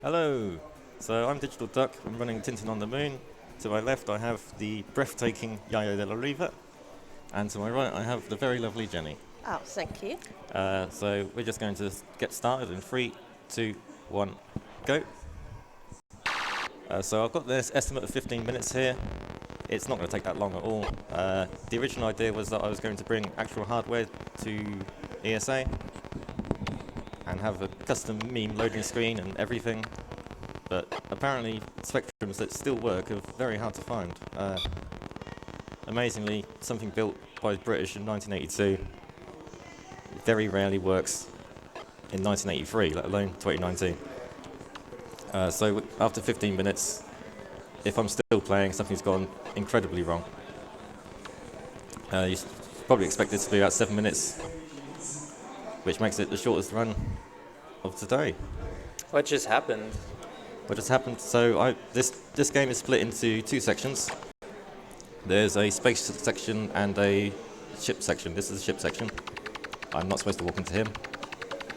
Hello, so I'm DigitalDuck. I'm running Tintin on the Moon. To my left I have the breathtaking Yayo de la Riva, and to my right I have the very lovely Jenny. Oh, thank you. So we're just going to get started in 3, 2, 1, go. So I've got this estimate of 15 minutes here. It's not going to take that long at all. The original idea was that I was going to bring actual hardware to ESA and have a custom meme loading screen and everything, but apparently spectrums that still work are very hard to find. Amazingly, something built by the British in 1982 very rarely works in 1983, let alone 2019. So after 15 minutes, if I'm still playing, something's gone incredibly wrong. You probably expect it to be about 7 minutes, which makes it the shortest run of today. What just happened? What just happened? So this game is split into two sections. There's a space section and a ship section. This is the ship section. I'm not supposed to walk into him.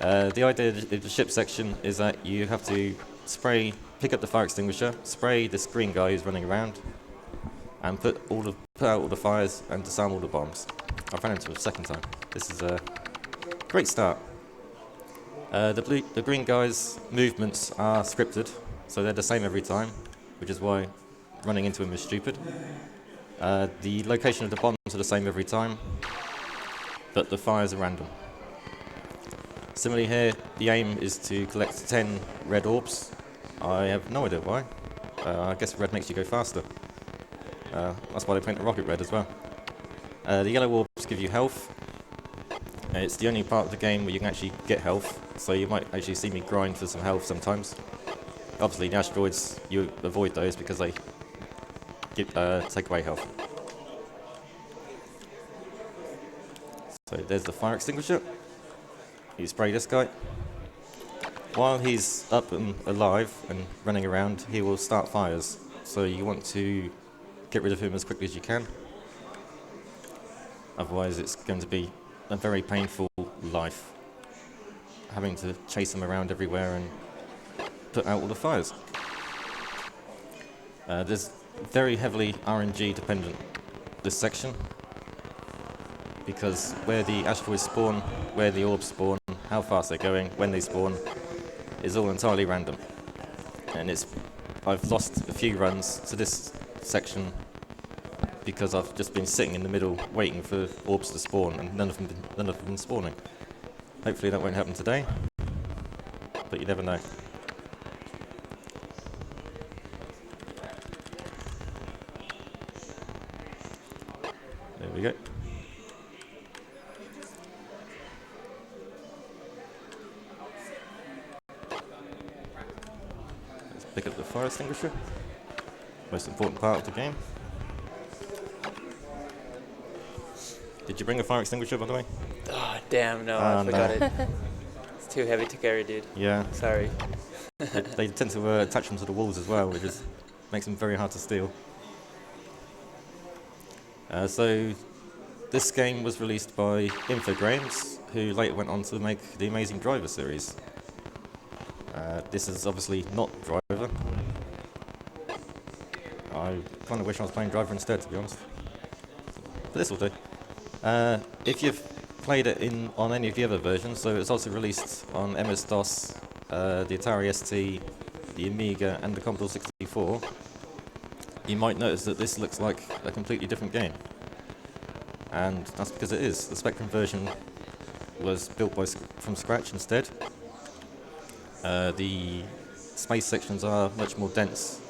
The idea of the ship section is that you have to pick up the fire extinguisher, spray this green guy who's running around, and put out all the fires and disarm all the bombs. I ran into it a second time. This is a great start. The green guy's movements are scripted, so they're the same every time, which is why running into him is stupid. The location of the bombs are the same every time, but the fires are random. Similarly here, the aim is to collect 10 red orbs. I have no idea why. I guess red makes you go faster. That's why they paint the rocket red as well. The yellow orbs give you health. It's the only part of the game where you can actually get health, so you might actually see me grind for some health sometimes. Obviously, the asteroids, you avoid those because they take away health. So there's the fire extinguisher. You spray this guy. While he's up and alive and running around, he will start fires. So you want to get rid of him as quickly as you can. Otherwise, it's going to be a very painful life, having to chase him around everywhere and put out all the fires. There's very heavily RNG dependent, this section, because where the asteroids spawn, where the orbs spawn, how fast they're going, when they spawn, is all entirely random. And I've lost a few runs to this section because I've just been sitting in the middle waiting for orbs to spawn, and none of them been spawning. Hopefully that won't happen today, but you never know. There we go. Let's pick up the fire extinguisher. Most important part of the game. Did you bring a fire extinguisher, by the way? Oh, damn, no, I forgot it. It's too heavy to carry, dude. Yeah. Sorry. They tend to attach them to the walls as well, which makes them very hard to steal. So this game was released by Infogrames, who later went on to make the Amazing Driver series. This is obviously not Driver. I kind of wish I was playing Driver instead, to be honest. But this will do. If you've played it on any of the other versions, so it's also released on MS-DOS, the Atari ST, the Amiga, and the Commodore 64, you might notice that this looks like a completely different game. And that's because it is. The Spectrum version was built from scratch instead. The space sections are much more dense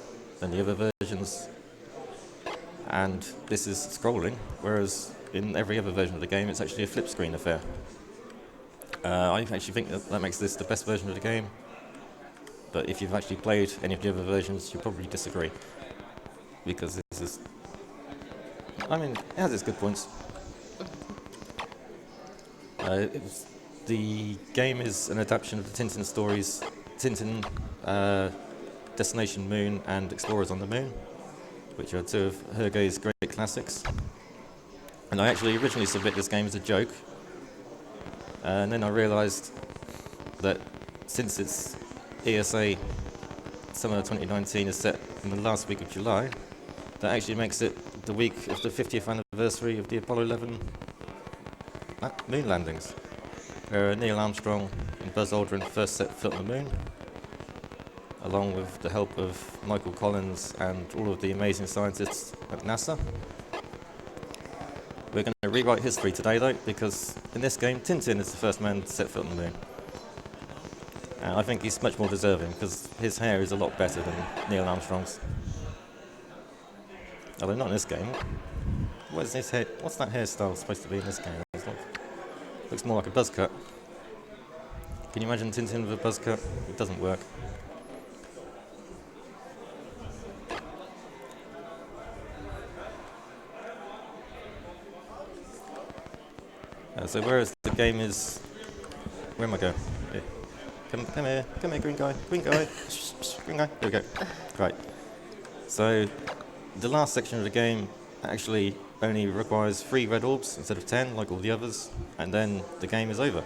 than the other versions, and this is scrolling, whereas in every other version of the game it's actually a flip screen affair. I actually think that makes this the best version of the game, but if you've actually played any of the other versions you'll probably disagree, because this is, it has its good points. The game is an adaptation of the Tintin stories, Tintin, Destination Moon and Explorers on the Moon, which are two of Hergé's great classics. And I actually originally submitted this game as a joke, and then I realised that since it's ESA summer 2019 is set in the last week of July, that actually makes it the week of the 50th anniversary of the Apollo 11 moon landings, where Neil Armstrong and Buzz Aldrin first set foot on the moon, along with the help of Michael Collins and all of the amazing scientists at NASA. We're going to rewrite history today, though, because in this game, Tintin is the first man to set foot on the moon. And I think he's much more deserving, because his hair is a lot better than Neil Armstrong's. Although not in this game. What's that hairstyle supposed to be in this game? Looks more like a buzz cut. Can you imagine Tintin with a buzz cut? It doesn't work. So whereas the game is... Where am I going? Here. Come here, green guy, green guy. Green guy, there we go. Right. So the last section of the game actually only requires 3 red orbs instead of 10, like all the others, and then the game is over.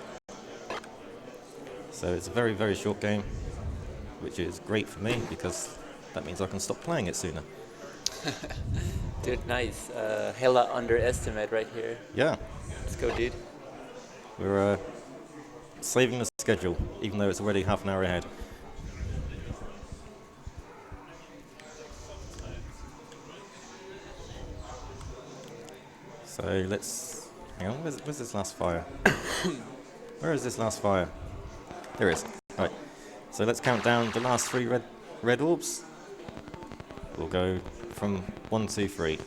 So it's a very, very short game, which is great for me, because that means I can stop playing it sooner. Dude, nice. Hella underestimate right here. Yeah. Let's go, dude. We're saving the schedule, even though it's already half an hour ahead. So let's... Hang on, where's this last fire? Where is this last fire? There it is. Right. So let's count down the last 3 red orbs. We'll go from 1, 2, 3.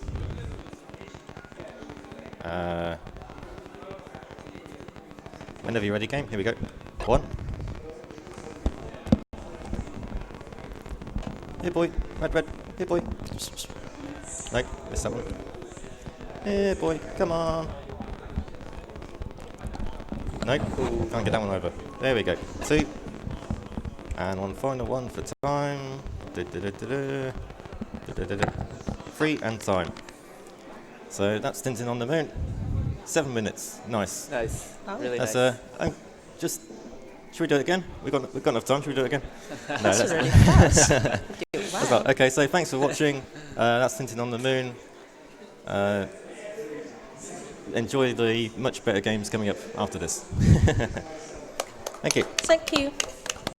Whenever you're ready, game. Here we go. 1. Here, boy. Red. Here, boy. No, missed that one. Here, boy. Come on. No, can't get that one over. There we go. 2. And one final one for time. 3 and time. So that's Tintin on the moon. 7 minutes. Nice. Nice. Oh. Really That's nice. should we do it again? We've got enough time. Should we do it again? No, That's really fast. Wow. Okay, so thanks for watching. That's Tintin on the moon. Enjoy the much better games coming up after this. Thank you. Thank you.